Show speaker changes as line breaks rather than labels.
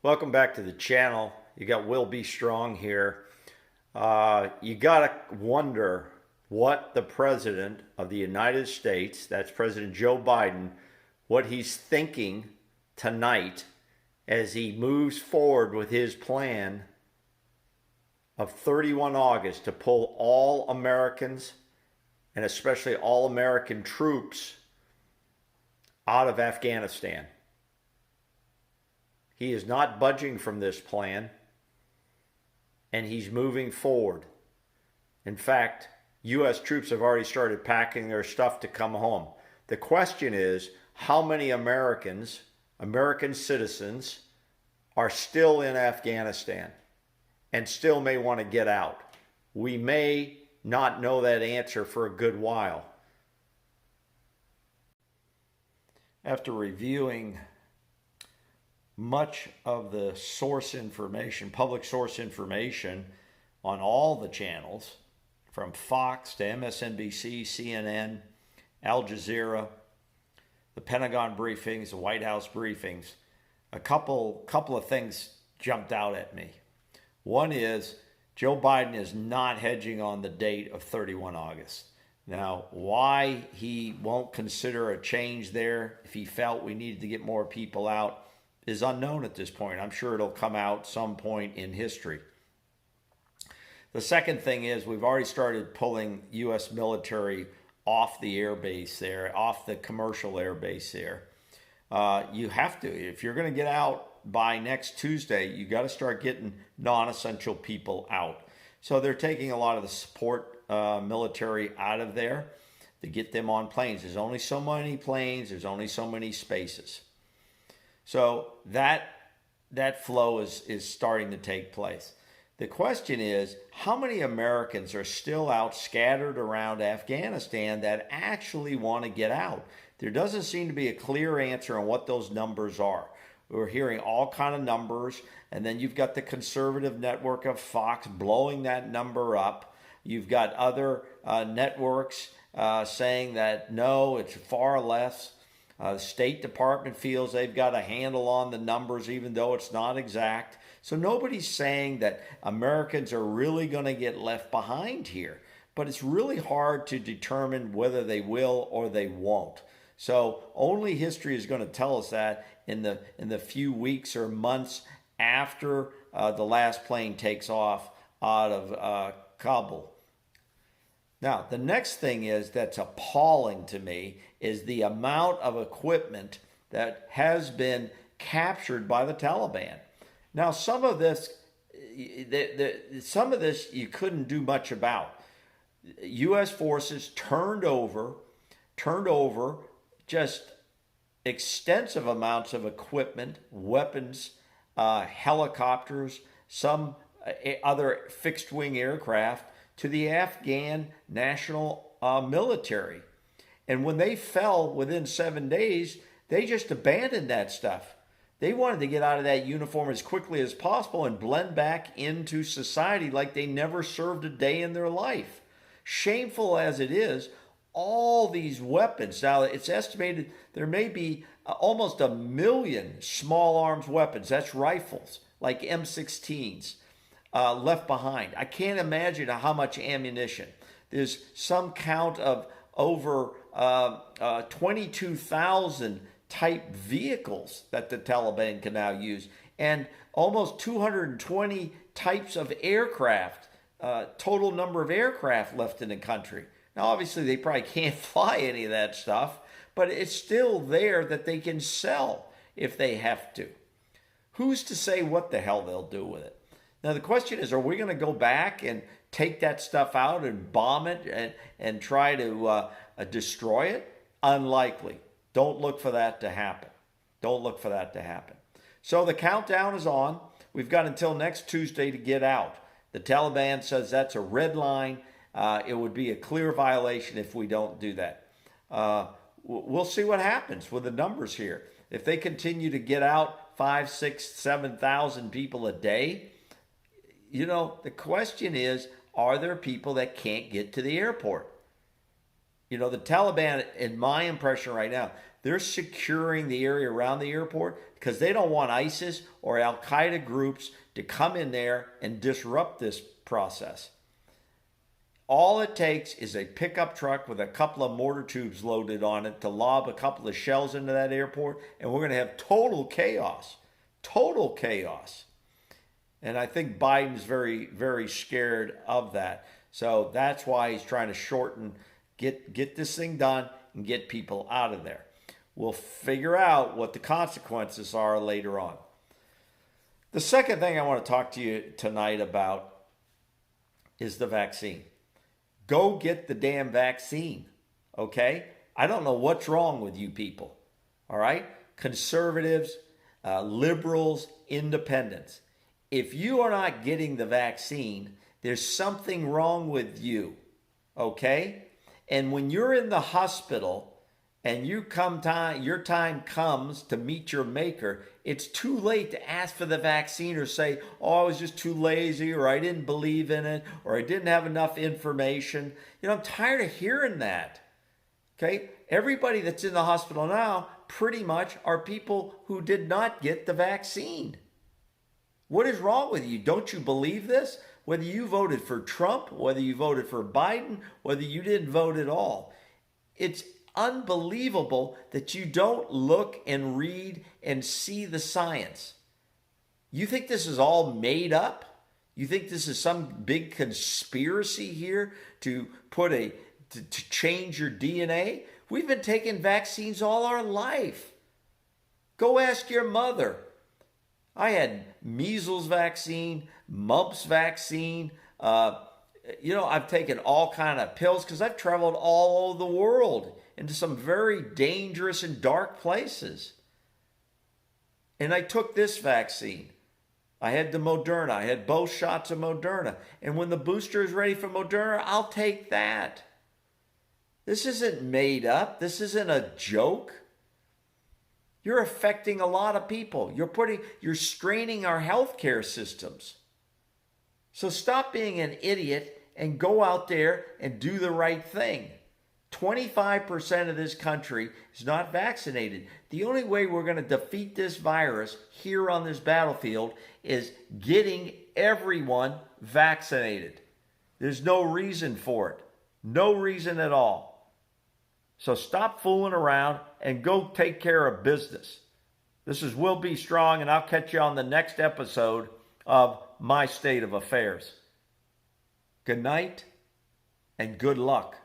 Welcome back to the channel. You got Will Be Strong here. You gotta wonder what the President of the United States, that's President Joe Biden, what he's thinking tonight as he moves forward with his plan of 31 August to pull all Americans and especially all American troops out of Afghanistan. He is not budging from this plan, and he's moving forward. In fact, U.S. troops have already started packing their stuff to come home. The question is, how many Americans, American citizens, are still in Afghanistan and still may want to get out? We may not know that answer for a good while. After reviewing much of the source information, public source information on all the channels, from Fox to MSNBC, CNN, Al Jazeera, the Pentagon briefings, the White House briefings, a couple of things jumped out at me. One is Joe Biden is not hedging on the date of 31 August. Now, why he won't consider a change there if he felt we needed to get more people out is unknown at this point. I'm sure it'll come out some point in history. The second thing is we've already started pulling U.S. military off the air base there, off the commercial air base there. You have to. If you're going to get out by next Tuesday, you got to start getting non-essential people out. So they're taking a lot of the support military out of there to get them on planes. There's only so many planes. There's only so many spaces. So that flow is starting to take place. The question is, how many Americans are still out scattered around Afghanistan that actually want to get out? There doesn't seem to be a clear answer on what those numbers are. We're hearing all kind of numbers, and then you've got the conservative network of Fox blowing that number up. You've got other networks saying that no, it's far less. The State Department feels they've got a handle on the numbers, even though it's not exact. So nobody's saying that Americans are really going to get left behind here. But it's really hard to determine whether they will or they won't. So only history is going to tell us that in the few weeks or months after the last plane takes off out of Kabul. Now, the next thing that's appalling to me is the amount of equipment that has been captured by the Taliban. Now, some of this you couldn't do much about. U.S. forces turned over just extensive amounts of equipment, weapons, helicopters, some other fixed-wing aircraft to the Afghan national military. And when they fell within 7 days, they just abandoned that stuff. They wanted to get out of that uniform as quickly as possible and blend back into society like they never served a day in their life. Shameful as it is, all these weapons. Now, it's estimated there may be almost 1 million small arms weapons. That's rifles, like M16s. Left behind. I can't imagine how much ammunition. There's some count of over 22,000 type vehicles that the Taliban can now use, and almost 220 types of aircraft, total number of aircraft left in the country. Now, obviously, they probably can't fly any of that stuff, but it's still there that they can sell if they have to. Who's to say what the hell they'll do with it? Now, the question is, are we going to go back and take that stuff out and bomb it and try to destroy it? Unlikely. Don't look for that to happen. Don't look for that to happen. So the countdown is on. We've got until next Tuesday to get out. The Taliban says that's a red line. It would be a clear violation if we don't do that. We'll see what happens with the numbers here. If they continue to get out 5, 6, 7,000 people a day, the question is, are there people that can't get to the airport? You know, the Taliban, in my impression right now, they're securing the area around the airport because they don't want ISIS or Al Qaeda groups to come in there and disrupt this process. All it takes is a pickup truck with a couple of mortar tubes loaded on it to lob a couple of shells into that airport, and we're going to have total chaos. Total chaos. And I think Biden's very, very scared of that. So that's why he's trying to shorten, get this thing done and get people out of there. We'll figure out what the consequences are later on. The second thing I want to talk to you tonight about is the vaccine. Go get the damn vaccine, okay? I don't know what's wrong with you people, all right? Conservatives, liberals, independents. If you are not getting the vaccine, there's something wrong with you, okay? And when you're in the hospital and your time comes to meet your maker, it's too late to ask for the vaccine or say, oh, I was just too lazy, or I didn't believe in it, or I didn't have enough information. You know, I'm tired of hearing that. Okay? Everybody that's in the hospital now pretty much are people who did not get the vaccine. What is wrong with you? Don't you believe this? Whether you voted for Trump, whether you voted for Biden, whether you didn't vote at all. It's unbelievable that you don't look and read and see the science. You think this is all made up? You think this is some big conspiracy here to change your DNA? We've been taking vaccines all our life. Go ask your mother. I had measles vaccine, mumps vaccine. I've taken all kind of pills because I've traveled all over the world into some very dangerous and dark places. And I took this vaccine. I had the Moderna. I had both shots of Moderna. And when the booster is ready for Moderna, I'll take that. This isn't made up. This isn't a joke. You're affecting a lot of people. You're straining our healthcare systems. So stop being an idiot and go out there and do the right thing. 25% of this country is not vaccinated. The only way we're going to defeat this virus here on this battlefield is getting everyone vaccinated. There's no reason for it. No reason at all. So stop fooling around and go take care of business. This is Will Be Strong, and I'll catch you on the next episode of My State of Affairs. Good night and good luck.